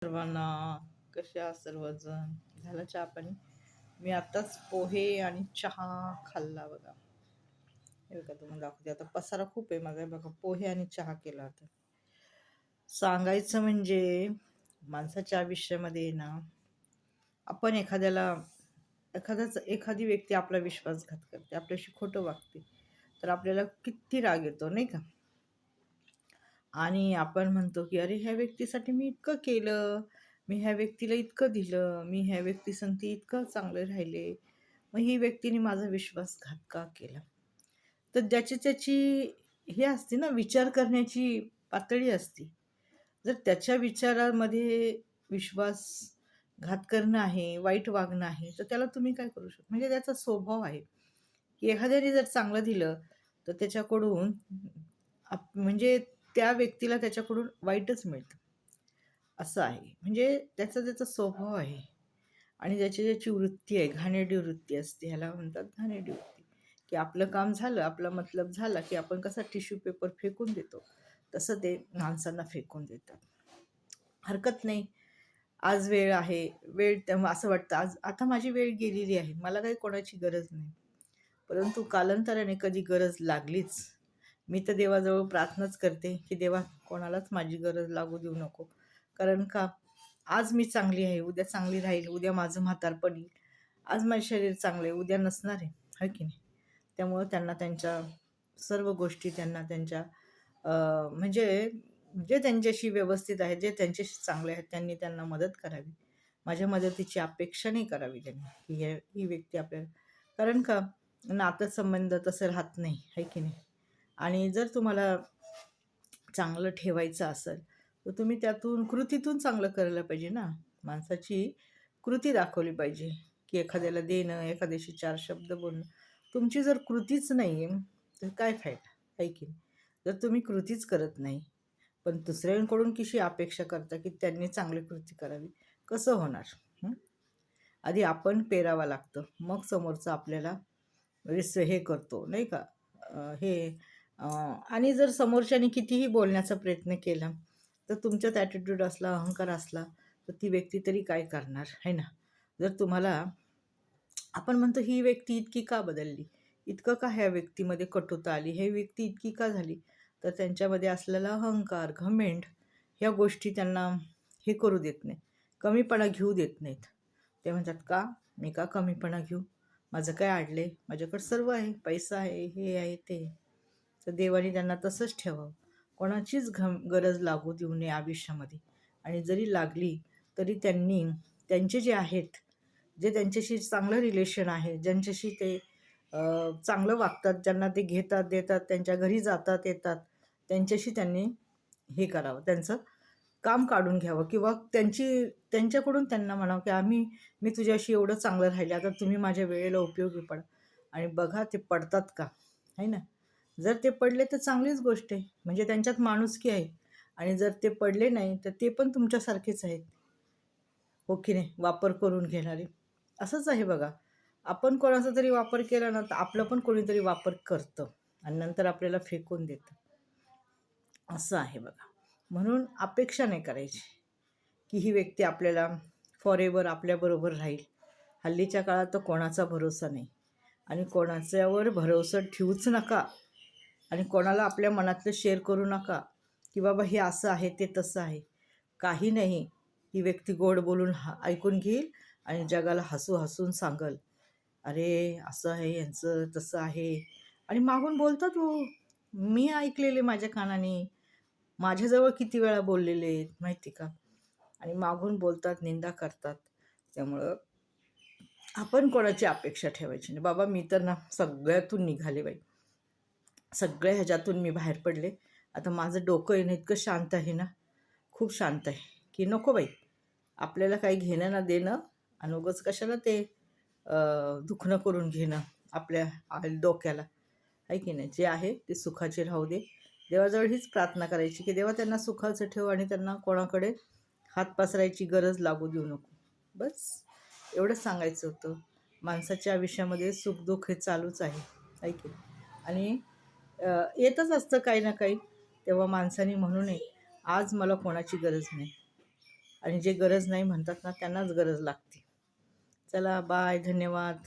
सर्वांना कशा आहात सर्वजण. झालं चहा पाणी? मी आताच पोहे आणि चहा खाल्ला बघा. हे बघा तुम्हाला दाखवते. आता पसारा खूप आहे माझा. बघा पोहे आणि चहा केला होता. सांगायचं म्हणजे माणसाच्या आयुष्यामध्ये ना, आपण एखादी व्यक्ती आपला विश्वासघात करते, आपल्याशी खोटं वागते, तर आपल्याला किती राग येतो नाही का. आणि आपण म्हणतो की अरे ह्या व्यक्तीसाठी मी इतकं केलं, मी ह्या व्यक्तीला इतकं दिलं, मी ह्या व्यक्तीसंगती इतकं चांगले राहिले, मग ही व्यक्तीने माझा विश्वासघात का केला. तर ज्याची त्याची हे असते ना, विचार करण्याची पातळी असते. जर त्याच्या विचारामध्ये विश्वासघात करणं आहे, वाईट वागणं आहे, तर त्याला तुम्ही काय करू शकता. म्हणजे त्याचा स्वभाव आहे की एखाद्याने जर चांगलं दिलं तर त्याच्याकडून म्हणजे त्या व्यक्तीला त्याच्याकडून वाईटच मिळतं. असं आहे. म्हणजे त्याचा त्याचा स्वभाव आहे. आणि ज्याची ज्याची वृत्ती आहे, घाणेरडी वृत्ती असते, ह्याला म्हणतात घाणेरडी वृत्ती. की आपलं काम झालं, आपला मतलब झाला की आपण कसा टिश्यू पेपर फेकून देतो, तसं ते माणसांना फेकून देतात. हरकत नाही. आज वेळ आहे, वेळ तेव्हा असं वाटतं आज आता माझी वेळ गेलेली आहे, मला काही कोणाची गरज नाही. परंतु कालांतराने कधी गरज लागलीच, मी तर देवाजवळ प्रार्थनाच करते की देवा कोणालाच माझी गरज लागू देऊ नको. कारण का आज मी चांगली आहे, उद्या चांगली राहील, उद्या माझं म्हातारपण येईल. आज माझं शरीर चांगलं आहे, उद्या नसणार आहे, है की नाही. त्यामुळं त्यांना त्यांच्या सर्व गोष्टी त्यांना त्यांच्या म्हणजे जे त्यांच्याशी व्यवस्थित आहे, जे त्यांच्याशी चांगले आहेत, त्यांनी त्यांना मदत करावी. माझ्या मदतीची अपेक्षा नाही करावी त्यांनी की ही व्यक्ती आपल्याला. कारण का नातेसंबंध तसं राहत नाही, है की नाही. आणि जर तुम्हाला चांगलं ठेवायचं असेल तर तुम्ही त्यातून कृतीतून चांगलं करायला पाहिजे ना. माणसाची कृती दाखवली पाहिजे की एखाद्याला देणं, एखाद्याशी चार शब्द बोलणं. तुमची जर कृतीच नाही आहे तर काय फायदा, आहे की नाही. जर तुम्ही कृतीच करत नाही पण दुसऱ्यांकडून कशी अपेक्षा करता की त्यांनी चांगली कृती करावी, कसं होणार. आधी आपण पेरावं लागतं, मग समोरचं आपल्याला हे करतो नाही का. आणि जर समोरच्याने कितीही बोलण्याचा प्रयत्न केला तर तुमच्यात ॲटिट्यूड असला, अहंकार असला, तर ती व्यक्ती तरी काय करणार आहे ना. जर तुम्हाला आपण म्हणतो ही व्यक्ती इतकी का बदलली, इतकं का ह्या व्यक्तीमध्ये कटुता आली, ही व्यक्ती इतकी का झाली, तर त्यांच्यामध्ये असलेला अहंकार, घमेंड ह्या गोष्टी त्यांना हे करू देत नाही, कमीपणा घेऊ देत नाहीत. ते म्हणतात का मी का कमीपणा घेऊ, माझं काय अडले, माझ्याकडे सर्व आहे, पैसा आहे, हे आहे ते आहे. तर देवाने त्यांना तसंच ठेवावं. कोणाचीच गरज लागू देऊ नये आयुष्यामध्ये. आणि जरी लागली तरी त्यांनी त्यांचे जे आहेत, जे त्यांच्याशी चांगलं रिलेशन आहे, ज्यांच्याशी ते चांगलं वागतात, ज्यांना ते घेतात देतात, त्यांच्या घरी जातात येतात, त्यांच्याशी त्यांनी हे करावं, त्यांचं काम काढून घ्यावं. किंवा त्यांच्याकडून त्यांना म्हणावं की मी तुझ्याशी एवढं चांगलं राहिले, आता तुम्ही माझ्या वेळेला उपयोगी पडा. आणि बघा ते पडतात का, आहे ना. जर ते पडले तर चांगलीच गोष्ट आहे, म्हणजे त्यांच्यात माणुसकी आहे. आणि जर ते पडले नाही तर ते पण तुमच्यासारखेच आहेत, हो की नाही, वापर करून घेणारे. असंच आहे बघा. आपण कोणाचा तरी वापर केला ना तर आपलं पण कोणीतरी वापर करतं आणि नंतर आपल्याला फेकून देतं. असं आहे बघा. म्हणून अपेक्षा नाही करायची की ही व्यक्ती आपल्याला फॉरेवर आपल्याबरोबर राहील. हल्लीच्या काळात तर कोणाचा भरोसा नाही आणि कोणाच्यावर भरोसा ठेवूच नका. आणि कोणाला आपल्या मनातलं शेअर करू नका की बाबा हे असं आहे, ते तसं आहे. काही नाही. ही व्यक्ती गोड बोलून ऐकून घेईल आणि जगाला हसून सांगल, "अरे, असं आहे, यांचं तसं आहे." आणि मागून बोलतात हो. मी ऐकलेले माझ्या कानाने. माझ्याजवळ किती वेळा बोललेले आहेत माहिती का. आणि मागून बोलतात, निंदा करतात. त्यामुळं आपण कोणाची अपेक्षा ठेवायची नाही. बाबा मी तर ना सगळ्यातून निघाले बाई. सगळ्या ह्याच्यातून मी बाहेर पडले. आता माझं डोकं आहे ना इतकं शांत आहे ना, खूप शांत आहे, की नको बाई, आपल्याला काही घेणं ना देणं आणि उगाच कशाला ते दुखणं करून घेणं आपल्या डोक्याला, आहे की नाही. जे आहे ते सुखाचे राहू दे. देवाजवळ हीच प्रार्थना करायची की देवा त्यांना सुखाचं ठेव आणि त्यांना कोणाकडे हात पसरायची गरज लागू देऊ नको. बस एवढंच सांगायचं होतं. माणसाच्या आयुष्यामध्ये सुखदुःख हे चालूच आहे की नाही. आणि येतच असतं काही ना काही. तेव्हा माणसाने म्हणू नये आज मला कोणाची गरज नाही, आणि जे गरज नाही म्हणतात ना त्यांनाच गरज लागते. चला बाय, धन्यवाद.